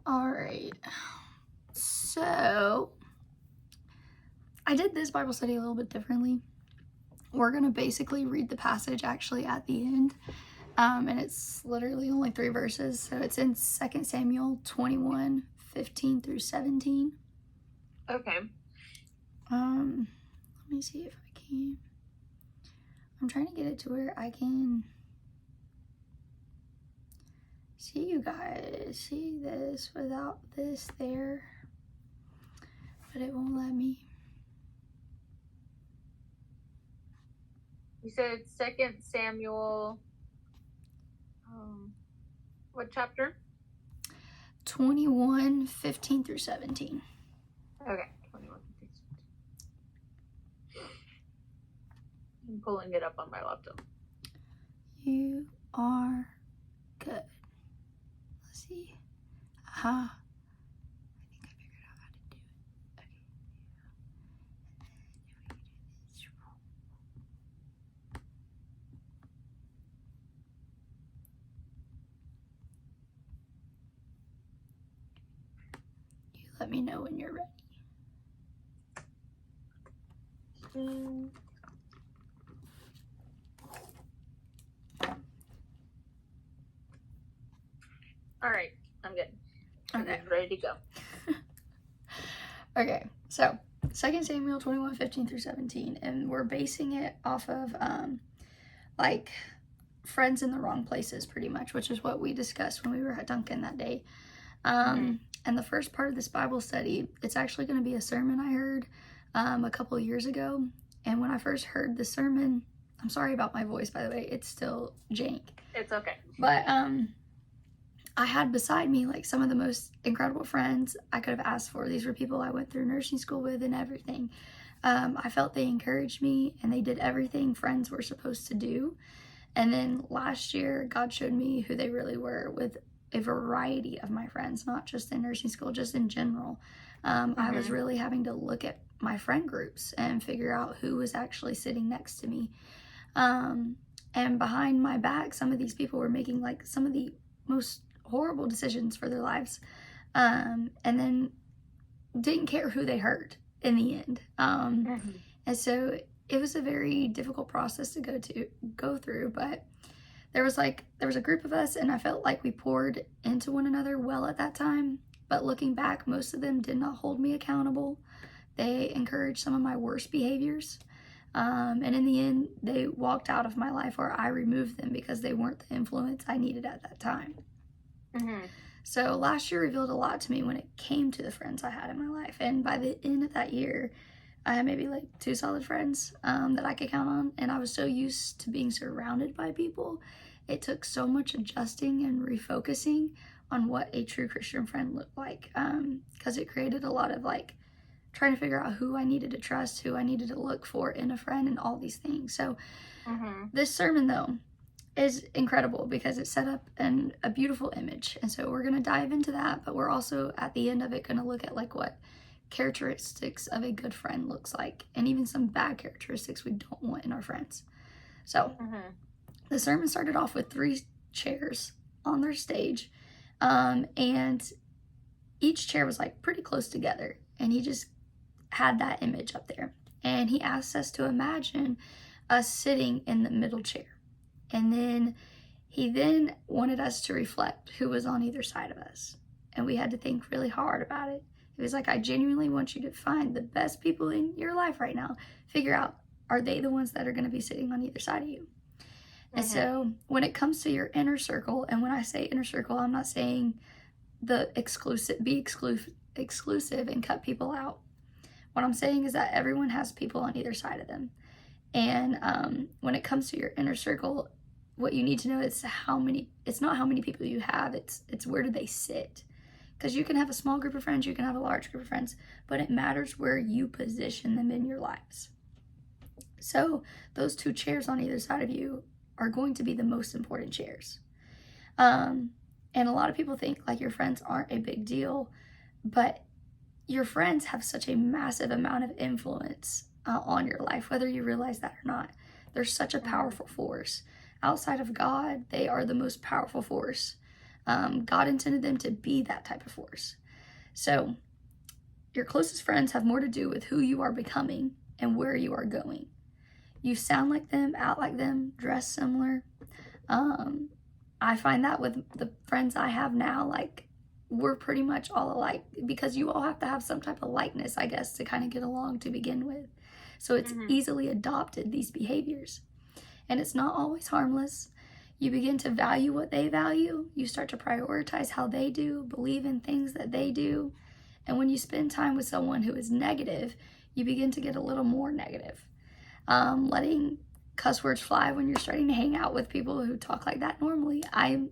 All right. So I did this Bible study a little bit differently. We're going to basically read the passage actually at the end. And it's literally only 3 verses. So it's in 2 Samuel 21, 15 through 17. Okay. Let me see if I can. I'm trying to get it to where I can see you guys see this without this there, but it won't let me. You said 2 Samuel, what chapter? 21, 15 through 17. Okay, 21. I'm pulling it up on my laptop. You are good. Let's see. Aha. I think I figured out how to do it. Okay. And then if we do this. You let me know when you're ready. All right, I'm good. Okay. I'm ready to go. Okay, so 2 Samuel 21, 15 through 17, and we're basing it off of like friends in the wrong places pretty much, which is what we discussed when we were at Duncan that day. And the first part of this Bible study, it's actually going to be a sermon I heard a couple of years ago. And when I first heard the sermon, I'm sorry about my voice, by the way, it's still jank. It's okay. But I had beside me like some of the most incredible friends I could have asked for. These were people I went through nursing school with and everything. I felt they encouraged me and they did everything friends were supposed to do. And then last year, God showed me who they really were with a variety of my friends, not just in nursing school, just in general. I was really having to look at my friend groups and figure out who was actually sitting next to me. And behind my back, some of these people were making like some of the most horrible decisions for their lives. And then didn't care who they hurt in the end. And so it was a very difficult process to go through, but there was a group of us and I felt like we poured into one another well at that time. But looking back, most of them did not hold me accountable. They encouraged some of my worst behaviors. And in the end, they walked out of my life or I removed them because they weren't the influence I needed at that time. So last year revealed a lot to me when it came to the friends I had in my life. And by the end of that year, I had maybe like 2 solid friends that I could count on. And I was so used to being surrounded by people. It took so much adjusting and refocusing on what a true Christian friend looked like. Because it created a lot of like trying to figure out who I needed to trust, who I needed to look for in a friend and all these things. So this sermon though is incredible because it set up a beautiful image. And so we're going to dive into that, but we're also at the end of it going to look at like what characteristics of a good friend looks like and even some bad characteristics we don't want in our friends. So the sermon started off with 3 chairs on their stage, and each chair was like pretty close together, and he just had that image up there, and he asked us to imagine us sitting in the middle chair. And then he wanted us to reflect who was on either side of us. And we had to think really hard about it. It was like, I genuinely want you to find the best people in your life right now. Figure out, are they the ones that are going to be sitting on either side of you? And so when it comes to your inner circle, and when I say inner circle, I'm not saying be exclusive and cut people out. What I'm saying is that everyone has people on either side of them. And when it comes to your inner circle, what you need to know is it's not how many people you have, it's where do they sit. Because you can have a small group of friends, you can have a large group of friends, but it matters where you position them in your lives. So those 2 chairs on either side of you are going to be the most important chairs. And a lot of people think like your friends aren't a big deal, but your friends have such a massive amount of influence on your life, whether you realize that or not. They're such a powerful force. Outside of God, they are the most powerful force. God intended them to be that type of force. So your closest friends have more to do with who you are becoming and where you are going. You sound like them, act like them, dress similar. I find that with the friends I have now, like, we're pretty much all alike, because you all have to have some type of likeness, I guess, to kind of get along to begin with. So it's easily adopted, these behaviors. And it's not always harmless. You begin to value what they value. You start to prioritize how they do, believe in things that they do. And when you spend time with someone who is negative, you begin to get a little more negative. Letting cuss words fly when you're starting to hang out with people who talk like that normally. I'm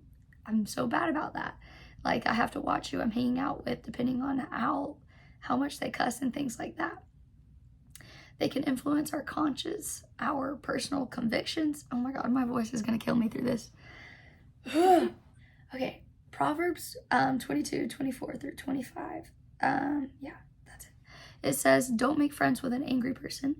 so bad about that. Like, I have to watch who I'm hanging out with depending on how much they cuss and things like that. They can influence our conscience, our personal convictions. Oh my God, my voice is going to kill me through this. Okay, Proverbs 22, 24 through 25. Yeah, that's it. It says, don't make friends with an angry person,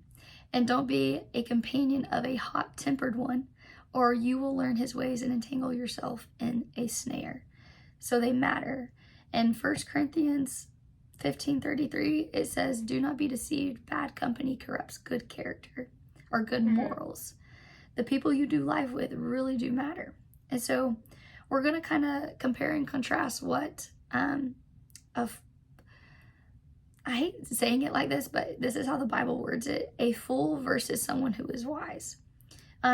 and don't be a companion of a hot-tempered one, or you will learn his ways and entangle yourself in a snare. So they matter. In 1 Corinthians 15:33, it says, do not be deceived. Bad company corrupts good character or good morals. The people you do life with really do matter. And so we're going to kind of compare and contrast what I hate saying it like this, but this is how the Bible words it: a fool versus someone who is wise.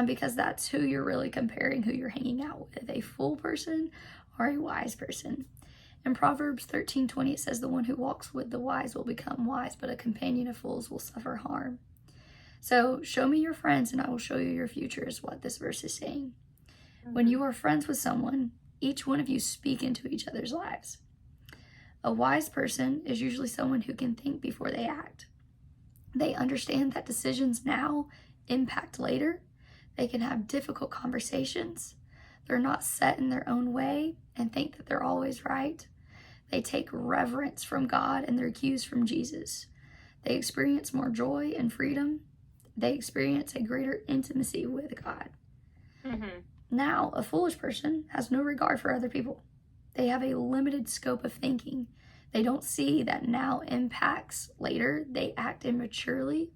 Because that's who you're really comparing, who you're hanging out with, a fool person or a wise person. In Proverbs 13:20, it says, the one who walks with the wise will become wise, but a companion of fools will suffer harm. So show me your friends and I will show you your future, is what this verse is saying. When you are friends with someone, each one of you speak into each other's lives. A wise person is usually someone who can think before they act. They understand that decisions now impact later. They can have difficult conversations. They're not set in their own way and think that they're always right. They take reverence from God and their cues from Jesus. They experience more joy and freedom. They experience a greater intimacy with God. Now, a foolish person has no regard for other people. They have a limited scope of thinking. They don't see that now impacts later. They act immaturely.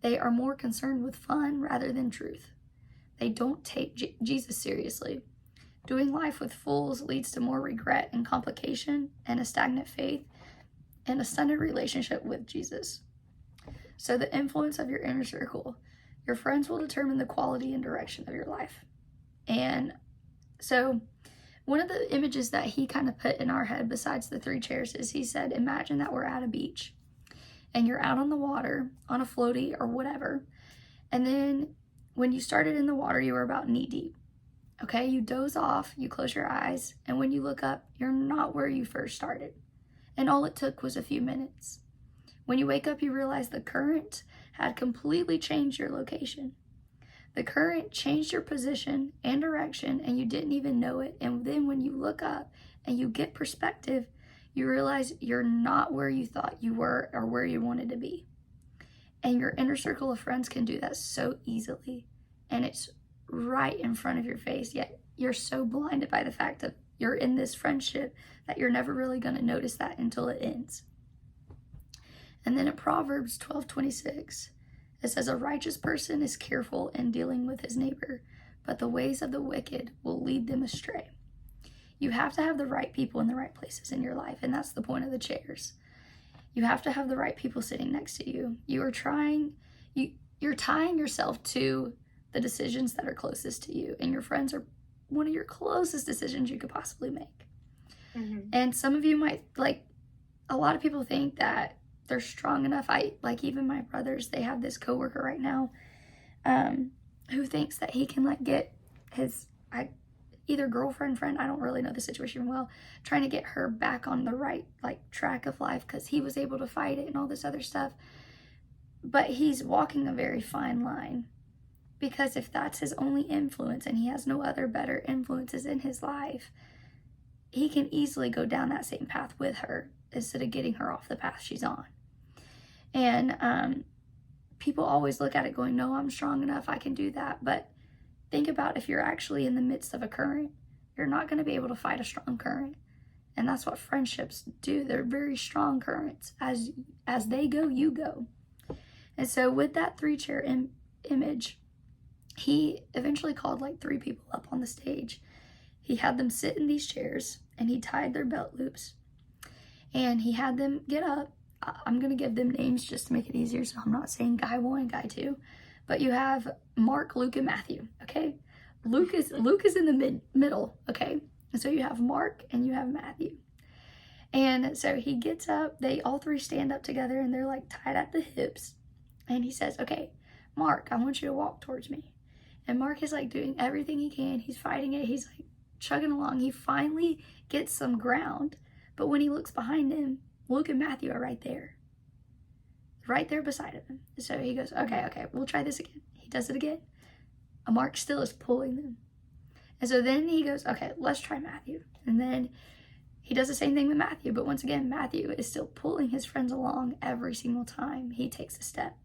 They are more concerned with fun rather than truth. They don't take Jesus seriously. Doing life with fools leads to more regret and complication and a stagnant faith and a stunted relationship with Jesus. So the influence of your inner circle, your friends will determine the quality and direction of your life. And so one of the images that he kind of put in our head besides the 3 chairs is, he said, imagine that we're at a beach and you're out on the water on a floaty or whatever. And then when you started in the water, you were about knee deep. Okay, you doze off, you close your eyes, and when you look up, you're not where you first started. And all it took was a few minutes. When you wake up, you realize the current had completely changed your location. The current changed your position and direction, and you didn't even know it. And then when you look up and you get perspective, you realize you're not where you thought you were or where you wanted to be. And your inner circle of friends can do that so easily. And it's right in front of your face, yet you're so blinded by the fact that you're in this friendship that you're never really going to notice that until it ends. And then in Proverbs 12:26, it says, a righteous person is careful in dealing with his neighbor, but the ways of the wicked will lead them astray. You have to have the right people in the right places in your life, and that's the point of the chairs. You have to have the right people sitting next to you. You're tying yourself to the decisions that are closest to you, and your friends are one of your closest decisions you could possibly make. And some of you might, like, a lot of people think that they're strong enough. Even my brothers, they have this coworker right now who thinks that he can, like, get his either girlfriend, friend, I don't really know the situation well, trying to get her back on the right, like, track of life because he was able to fight it and all this other stuff. But he's walking a very fine line. Because if that's his only influence and he has no other better influences in his life, he can easily go down that same path with her instead of getting her off the path she's on. And people always look at it going, no, I'm strong enough, I can do that. But think about if you're actually in the midst of a current, you're not going to be able to fight a strong current. And that's what friendships do. They're very strong currents. As they go, you go. And so with that 3-chair image, he eventually called like 3 people up on the stage. He had them sit in these chairs, and he tied their belt loops. And he had them get up. I'm going to give them names just to make it easier, so I'm not saying guy 1, guy 2. But you have Mark, Luke, and Matthew, okay? Luke is in the middle, okay? And so you have Mark and you have Matthew. And so he gets up, they all 3 stand up together, and they're like tied at the hips. And he says, okay, Mark, I want you to walk towards me. And Mark is like doing everything he can. He's fighting it. He's like chugging along. He finally gets some ground. But when he looks behind him, Luke and Matthew are right there beside him. So he goes, okay, we'll try this again. He does it again. Mark still is pulling them. And so then he goes, okay, let's try Matthew. And then he does the same thing with Matthew. But once again, Matthew is still pulling his friends along every single time he takes a step.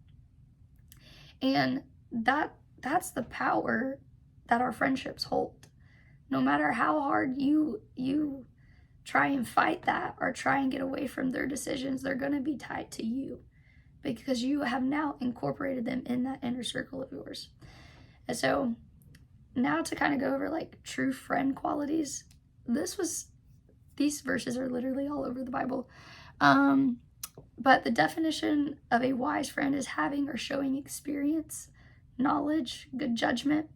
And that's the power that our friendships hold. No matter how hard you try and fight that or try and get away from their decisions, they're going to be tied to you because you have now incorporated them in that inner circle of yours. And so now to kind of go over like true friend qualities, these verses are literally all over the Bible. But the definition of a wise friend is having or showing experience, knowledge, good judgment.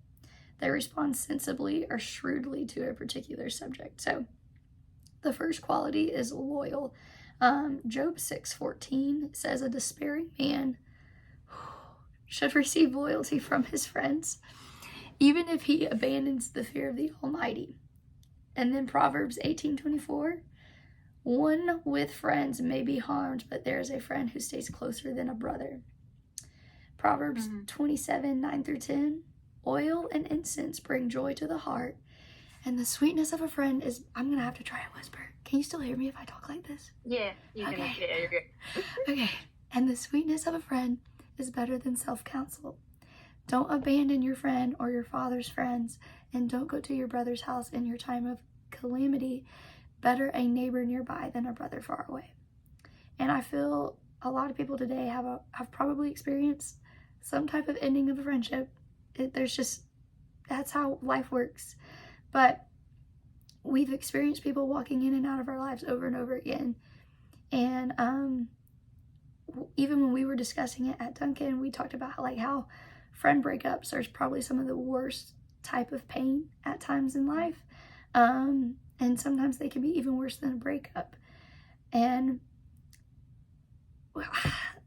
They respond sensibly or shrewdly to a particular subject. So the first quality is loyal. Job 6:14 says a despairing man should receive loyalty from his friends, even if he abandons the fear of the Almighty. And then Proverbs 18:24, one with friends may be harmed, but there is a friend who stays closer than a brother. Proverbs 27:9-10, oil and incense bring joy to the heart, and the sweetness of a friend is, I'm going to have to try and whisper. Can you still hear me if I talk like this? Yeah, you can. Okay. Yeah, you're good. Okay. And the sweetness of a friend is better than self-counsel. Don't abandon your friend or your father's friends, and don't go to your brother's house in your time of calamity. Better a neighbor nearby than a brother far away. And I feel a lot of people today have probably experienced some type of ending of a friendship. That's how life works. But we've experienced people walking in and out of our lives over and over again. And even when we were discussing it at Duncan, we talked about like how friend breakups are probably some of the worst type of pain at times in life. And sometimes they can be even worse than a breakup. And well,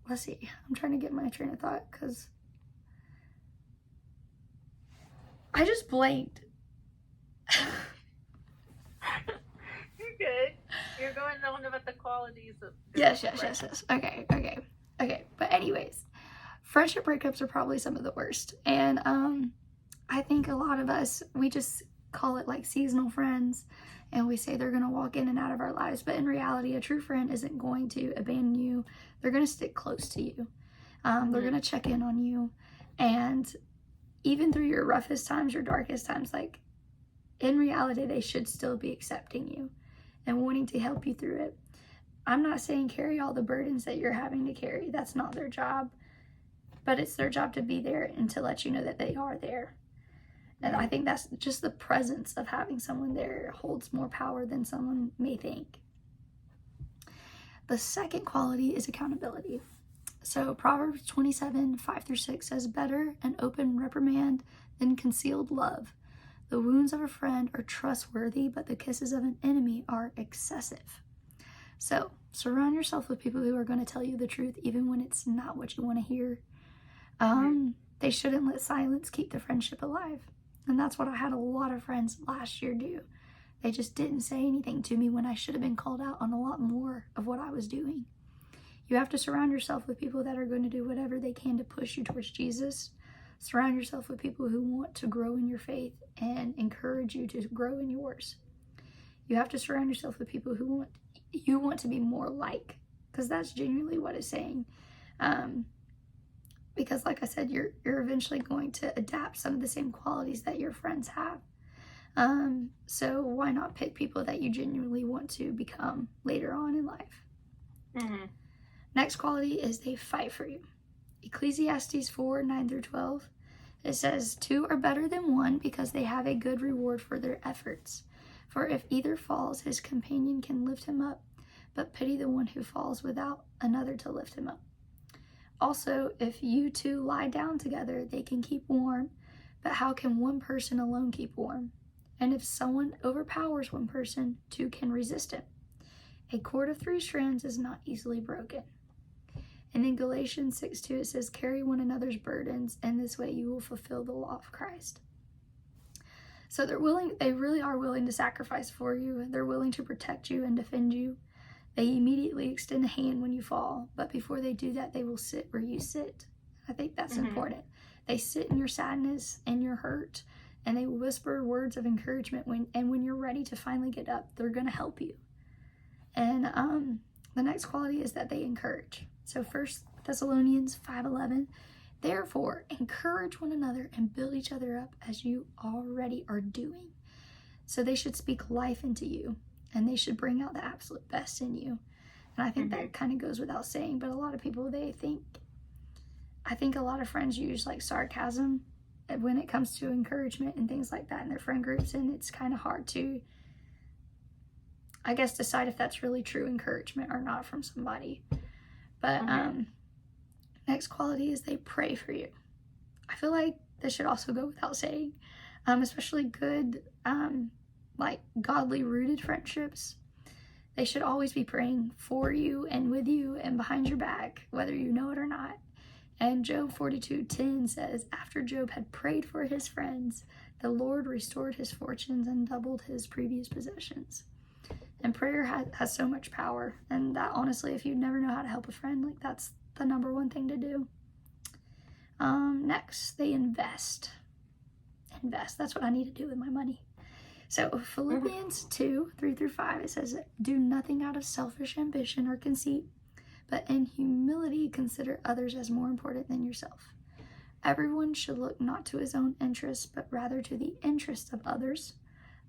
let's see. I'm trying to get my train of thought because I just blanked. You're good. You're going on about the qualities of Yes. Okay. But anyways, friendship breakups are probably some of the worst. And I think a lot of us, we just call it like seasonal friends, and we say they're going to walk in and out of our lives. But in reality, a true friend isn't going to abandon you. They're going to stick close to you. They're going to check in on you. And even through your roughest times, your darkest times, like in reality, they should still be accepting you and wanting to help you through it. I'm not saying carry all the burdens that you're having to carry. That's not their job. But it's their job to be there and to let you know that they are there. And I think that's just the presence of having someone there holds more power than someone may think. The second quality is accountability. So Proverbs 27:5-6 says, better an open reprimand than concealed love. The wounds of a friend are trustworthy, but the kisses of an enemy are excessive. So surround yourself with people who are going to tell you the truth, even when it's not what you want to hear. They shouldn't let silence keep the friendship alive. And that's what I had a lot of friends last year do. They just didn't say anything to me when I should have been called out on a lot more of what I was doing. You have to surround yourself with people that are going to do whatever they can to push you towards Jesus. Surround yourself with people who want to grow in your faith and encourage you to grow in yours. You have to surround yourself with people who want to be more like, because that's genuinely what it's saying. Because like I said, you're eventually going to adapt some of the same qualities that your friends have. So why not pick people that you genuinely want to become later on in life? Mm-hmm. Next quality is they fight for you. Ecclesiastes 4:9-12. It says, two are better than one because they have a good reward for their efforts. For if either falls, his companion can lift him up, but pity the one who falls without another to lift him up. Also, if you two lie down together, they can keep warm, but how can one person alone keep warm? And if someone overpowers one person, two can resist him. A cord of 3 strands is not easily broken. And in Galatians 6:2, it says, carry one another's burdens, and this way you will fulfill the law of Christ. So they really are willing to sacrifice for you. They're willing to protect you and defend you. They immediately extend a hand when you fall, but before they do that, they will sit where you sit. I think that's important. They sit in your sadness and your hurt, and they whisper words of encouragement when you're ready to finally get up, they're going to help you. And the next quality is that they encourage. So 1 Thessalonians 5:11, therefore encourage one another and build each other up as you already are doing. So they should speak life into you, and they should bring out the absolute best in you. And I think that kind of goes without saying, but a lot of people, I think a lot of friends use like sarcasm when it comes to encouragement and things like that in their friend groups, and it's kind of hard to, I guess, decide if that's really true encouragement or not from somebody. But next quality is they pray for you. I feel like this should also go without saying, especially good, like godly rooted friendships. They should always be praying for you and with you and behind your back, whether you know it or not. And Job 42:10 says, after Job had prayed for his friends, the Lord restored his fortunes and doubled his previous possessions. And prayer has so much power. And that, honestly, if you never know how to help a friend, like that's the number one thing to do. Next, they invest. That's what I need to do with my money. So Philippians 2:3-5, it says, do nothing out of selfish ambition or conceit, but in humility consider others as more important than yourself. Everyone should look not to his own interests, but rather to the interests of others.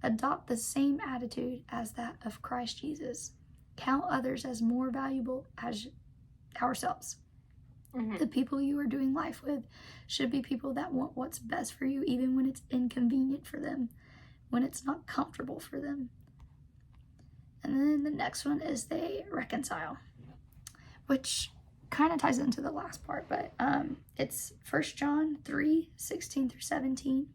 Adopt the same attitude as that of Christ Jesus. Count others as more valuable as ourselves. The people you are doing life with should be people that want what's best for you, even when it's inconvenient for them, when it's not comfortable for them. And then the next one is they reconcile, which kind of ties into the last part, but it's 1 John 3:16-17.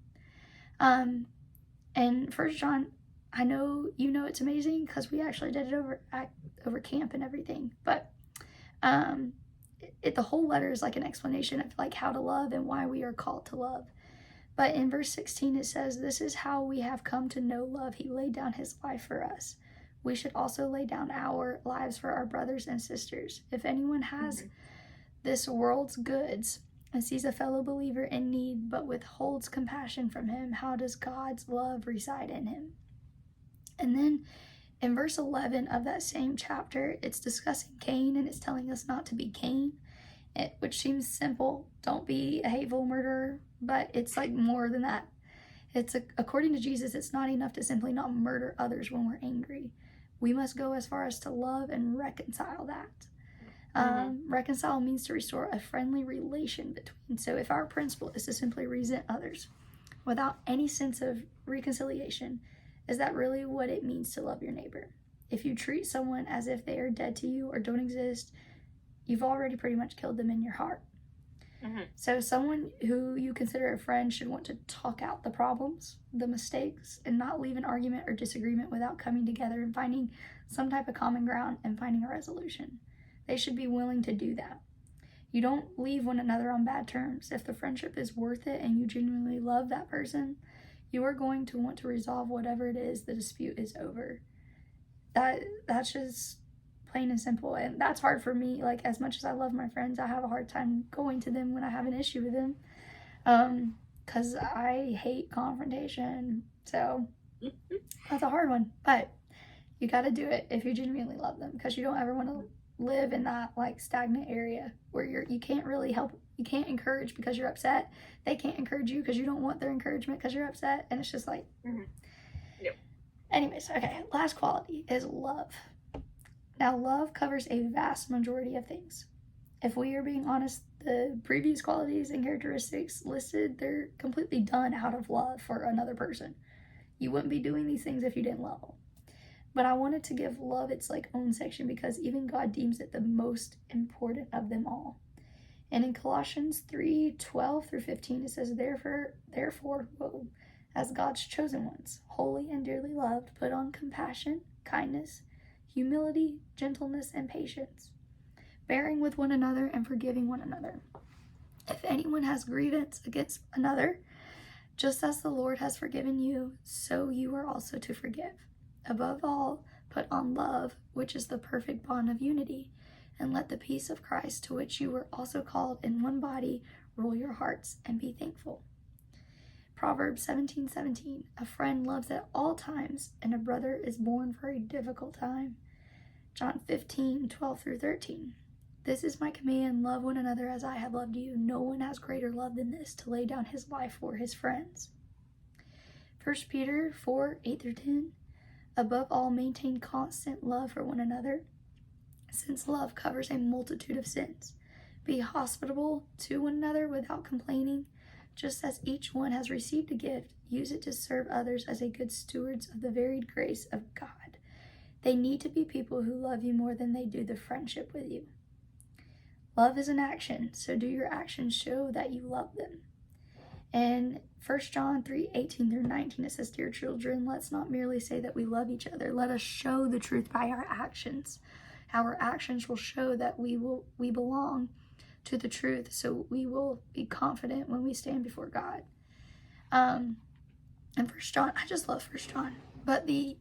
And 1 John, I know you know it's amazing because we actually did it over camp and everything, but the whole letter is like an explanation of like how to love and why we are called to love. But in verse 16 it says, this is how we have come to know love. He laid down his life for us. We should also lay down our lives for our brothers and sisters. If anyone has this world's goods and sees a fellow believer in need but withholds compassion from him, how does God's love reside in him? And then in verse 11 of that same chapter, it's discussing Cain, and it's telling us not to be Cain, which seems simple. Don't be a hateful murderer, but it's like more than that. According to Jesus, it's not enough to simply not murder others when we're angry. We must go as far as to love and reconcile that. Reconcile means to restore a friendly relation between. So if our principle is to simply resent others without any sense of reconciliation, is that really what it means to love your neighbor? If you treat someone as if they are dead to you or don't exist, you've already pretty much killed them in your heart. So someone who you consider a friend should want to talk out the problems, the mistakes, and not leave an argument or disagreement without coming together and finding some type of common ground and finding a resolution. They should be willing to do that. You don't leave one another on bad terms. If the friendship is worth it and you genuinely love that person, you are going to want to resolve whatever it is the dispute is over. That's just plain and simple. And that's hard for me. Like, as much as I love my friends, I have a hard time going to them when I have an issue with them. Because I hate confrontation. So that's a hard one. But you got to do it if you genuinely love them, because you don't ever want to live in that like stagnant area where you can't really help. You can't encourage because you're upset. They can't encourage you because you don't want their encouragement because you're upset. And it's just like, Anyways, okay, last quality is love. Now, love covers a vast majority of things. If we are being honest, the previous qualities and characteristics listed, they're completely done out of love for another person. You wouldn't be doing these things if you didn't love them. But I wanted to give love its like own section because even God deems it the most important of them all. And in Colossians 3:12-15, it says, Therefore, as God's chosen ones, holy and dearly loved, put on compassion, kindness, humility, gentleness, and patience, bearing with one another and forgiving one another. If anyone has grievance against another, just as the Lord has forgiven you, so you are also to forgive. Above all, put on love, which is the perfect bond of unity, and let the peace of Christ, to which you were also called in one body, rule your hearts, and be thankful. Proverbs 17:17, a friend loves at all times, and a brother is born for a difficult time. John 15:12-13, this is my command, love one another as I have loved you. No one has greater love than this, to lay down his life for his friends. 1 Peter 4:8-10, above all, maintain constant love for one another, since love covers a multitude of sins. Be hospitable to one another without complaining. Just as each one has received a gift, use it to serve others as a good stewards of the varied grace of God. They need to be people who love you more than they do the friendship with you. Love is an action, so do your actions show that you love them. And 1 John 3:18-19, it says, Dear children, let's not merely say that we love each other. Let us show the truth by our actions. Our actions will show that we belong to the truth, so we will be confident when we stand before God. And 1 John, I just love 1 John. But the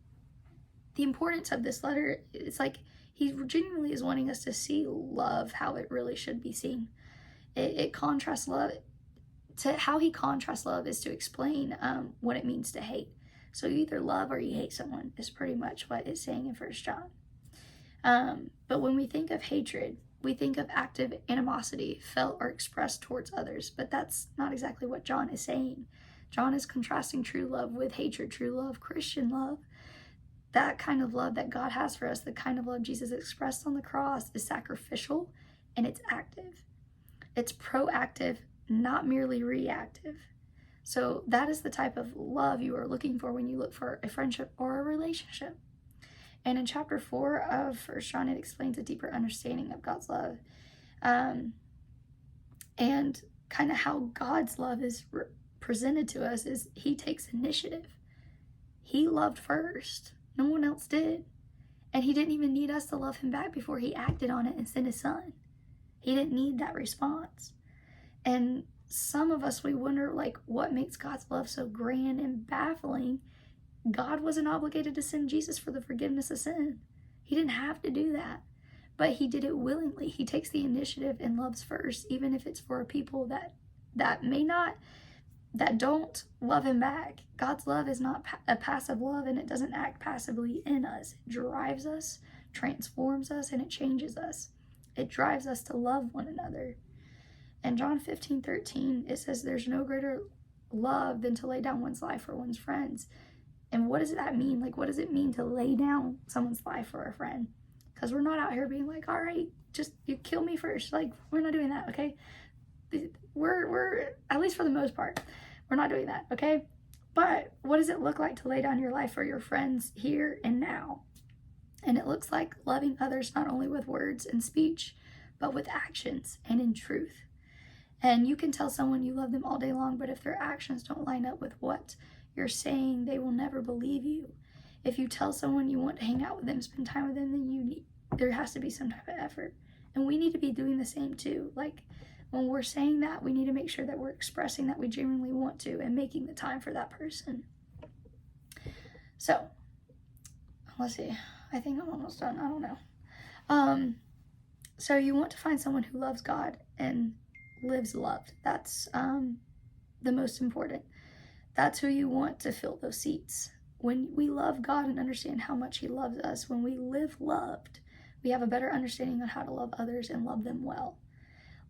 importance of this letter, it's like he genuinely is wanting us to see love how it really should be seen. It contrasts love. To how he contrasts love is to explain what it means to hate. So you either love or you hate someone is pretty much what it's saying in 1 John. But when we think of hatred, we think of active animosity felt or expressed towards others, but that's not exactly what John is saying. John is contrasting true love with hatred. True love, Christian love, that kind of love that God has for us, the kind of love Jesus expressed on the cross, is sacrificial and it's active. It's proactive, not merely reactive. So that is the type of love you are looking for when you look for a friendship or a relationship. And in chapter 4 of 1 John, it explains a deeper understanding of God's love. And kind of how God's love is presented to us is he takes initiative. He loved first. No one else did. And he didn't even need us to love him back before he acted on it and sent his son. He didn't need that response. And some of us, we wonder, like, what makes God's love so grand and baffling? God wasn't obligated to send Jesus for the forgiveness of sin. He didn't have to do that, but he did it willingly. He takes the initiative and loves first, even if it's for people that don't love him back. God's love is not a passive love, and it doesn't act passively in us. It drives us, transforms us, and it changes us. It drives us to love one another. In John 15:13, it says, there's no greater love than to lay down one's life for one's friends. And what does that mean? Like, what does it mean to lay down someone's life for a friend? Because we're not out here being like, all right, just you kill me first. Like, we're not doing that, okay? We're at least for the most part, we're not doing that, okay? But what does it look like to lay down your life for your friends here and now? And it looks like loving others not only with words and speech, but with actions and in truth. And you can tell someone you love them all day long, but if their actions don't line up with what you're saying, they will never believe you. If you tell someone you want to hang out with them, spend time with them, then there has to be some type of effort. And we need to be doing the same too. Like, when we're saying that, we need to make sure that we're expressing that we genuinely want to and making the time for that person. So, let's see. I think I'm almost done. I don't know. So you want to find someone who loves God and lives loved. That's the most important. That's who you want to fill those seats. When we love God and understand how much he loves us, when we live loved, we have a better understanding on how to love others and love them well.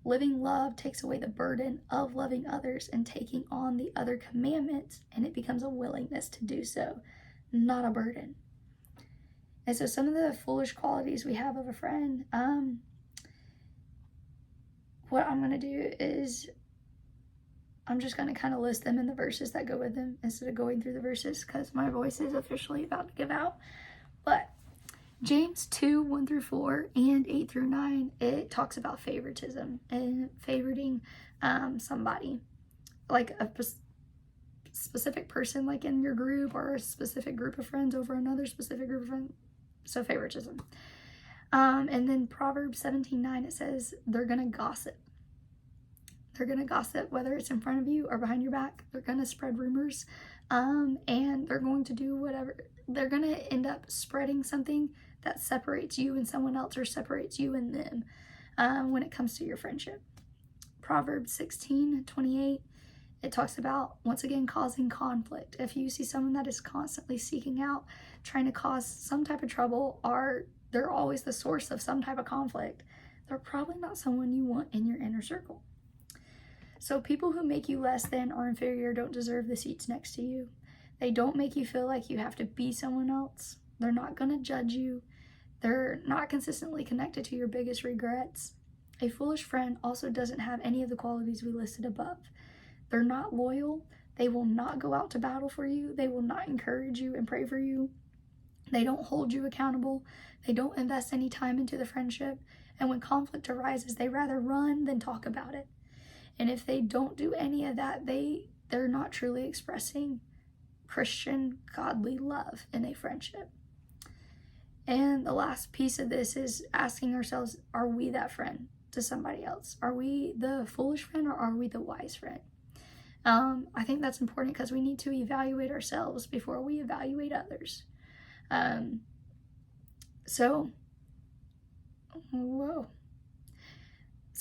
Living love takes away the burden of loving others and taking on the other commandments, and it becomes a willingness to do so, not a burden. And so some of the foolish qualities we have of a friend, what I'm going to do is I'm just going to kind of list them in the verses that go with them instead of going through the verses because my voice is officially about to give out. But James 2, 1 through 4 and 8 through 9, it talks about favoritism and favoriting somebody, like a specific person like in your group or a specific group of friends over another specific group of friends. So favoritism. And then Proverbs 17:9, it says they're going to gossip. They're going to gossip whether it's in front of you or behind your back. They're going to spread rumors and they're going to do whatever. They're going to end up spreading something that separates you and someone else or separates you and them when it comes to your friendship. Proverbs 16:28, it talks about, once again, causing conflict. If you see someone that is constantly seeking out, trying to cause some type of trouble, or they're always the source of some type of conflict, they're probably not someone you want in your inner circle. So people who make you less than or inferior don't deserve the seats next to you. They don't make you feel like you have to be someone else. They're not going to judge you. They're not consistently connected to your biggest regrets. A foolish friend also doesn't have any of the qualities we listed above. They're not loyal. They will not go out to battle for you. They will not encourage you and pray for you. They don't hold you accountable. They don't invest any time into the friendship. And when conflict arises, they rather run than talk about it. And if they don't do any of that, they're not truly expressing Christian, godly love in a friendship. And the last piece of this is asking ourselves, are we that friend to somebody else? Are we the foolish friend or are we the wise friend? I think that's important because we need to evaluate ourselves before we evaluate others. So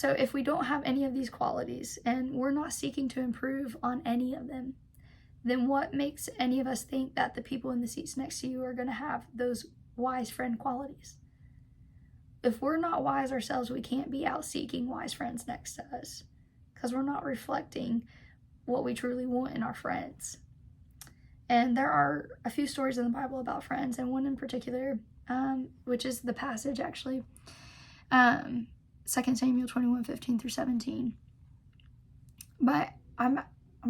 if we don't have any of these qualities and we're not seeking to improve on any of them, then what makes any of us think that the people in the seats next to you are going to have those wise friend qualities? If we're not wise ourselves, we can't be out seeking wise friends next to us because we're not reflecting what we truly want in our friends. And there are a few stories in the Bible about friends, and one in particular, which is the passage actually, 2 Samuel 21:15 through 17. But I'm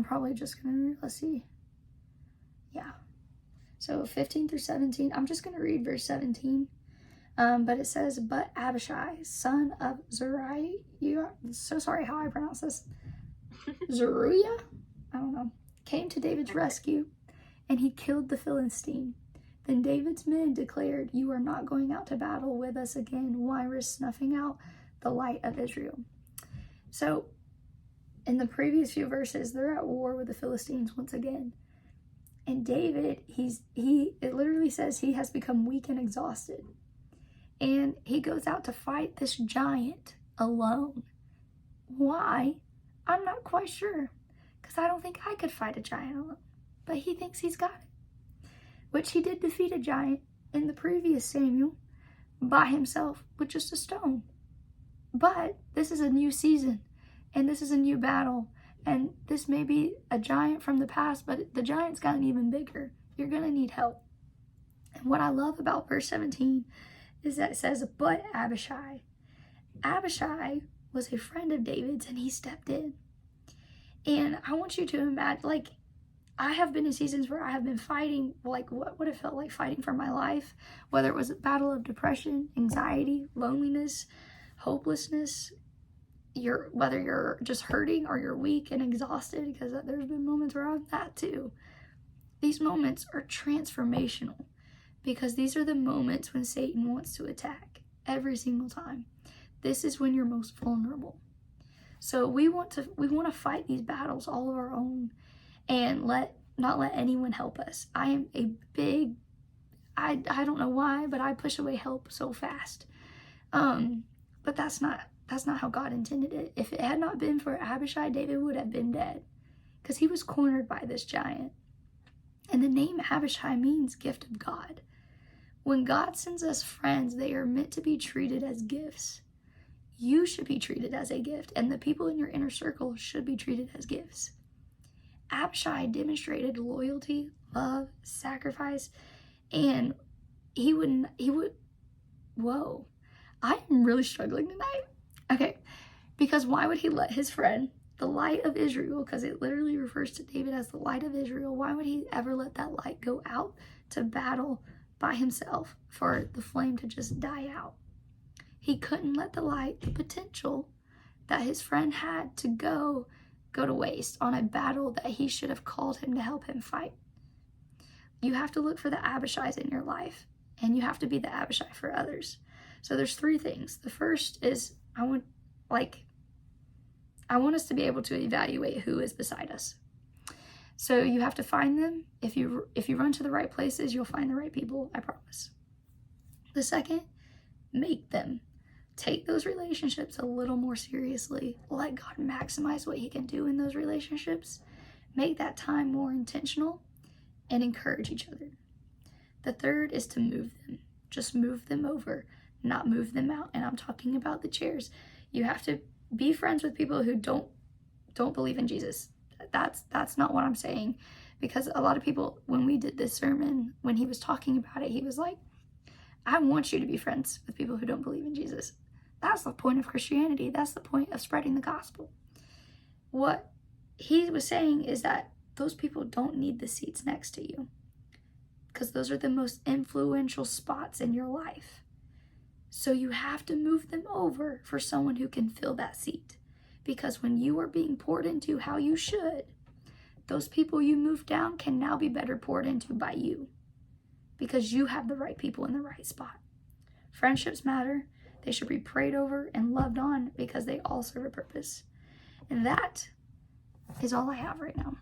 probably just gonna, let's see. Yeah. So 15 through 17, I'm just gonna read verse 17. But it says, but Abishai, son of Zeruiah, so sorry how I pronounce this, Zeruiah, I don't know, came to David's rescue, and he killed the Philistine. Then David's men declared, you are not going out to battle with us again. Why risk snuffing out the light of Israel? So in the previous few verses, they're at war with the Philistines once again. And David, it literally says he has become weak and exhausted. And he goes out to fight this giant alone. Why? I'm not quite sure, because I don't think I could fight a giant alone. But he thinks he's got it, which he did defeat a giant in the previous Samuel by himself with just a stone. But this is a new season, and this is a new battle, and this may be a giant from the past, but the giant's gotten even bigger. You're going to need help. And what I love about verse 17 is that it says, but Abishai. Abishai was a friend of David's, and he stepped in. And I want you to imagine, I have been in seasons where I have been fighting, what would it felt like fighting for my life, whether it was a battle of depression, anxiety, loneliness, hopelessness, whether you're just hurting or you're weak and exhausted, because there's been moments where I'm that too. These moments are transformational because these are the moments when Satan wants to attack every single time. This is when you're most vulnerable. So we want to fight these battles all of our own and not let anyone help us. I am a big, I don't know why, but I push away help so fast. But that's not how God intended it. If it had not been for Abishai, David would have been dead because he was cornered by this giant. And the name Abishai means gift of God. When God sends us friends, they are meant to be treated as gifts. You should be treated as a gift, and the people in your inner circle should be treated as gifts. Abishai demonstrated loyalty, love, sacrifice, And he would, whoa, I am really struggling tonight. Okay, because why would he let his friend, the light of Israel, because it literally refers to David as the light of Israel, why would he ever let that light go out to battle by himself for the flame to just die out? He couldn't let the light, the potential that his friend had to go to waste on a battle that he should have called him to help him fight. You have to look for the Abishais in your life, and you have to be the Abishai for others. So there's 3 things. The first is I want us to be able to evaluate who is beside us. So you have to find them. If you run to the right places, you'll find the right people, I promise. The second, make them. Take those relationships a little more seriously. Let God maximize what he can do in those relationships. Make that time more intentional and encourage each other. The third is to move them. Just move them over, not move them out. And I'm talking about the chairs. You have to be friends with people who don't believe in Jesus. That's not what I'm saying. Because a lot of people, when we did this sermon, when he was talking about it, he was like, I want you to be friends with people who don't believe in Jesus. That's the point of Christianity. That's the point of spreading the gospel. What he was saying is that those people don't need the seats next to you, because those are the most influential spots in your life. So you have to move them over for someone who can fill that seat. Because when you are being poured into how you should, those people you move down can now be better poured into by you, because you have the right people in the right spot. Friendships matter. They should be prayed over and loved on because they all serve a purpose. And that is all I have right now.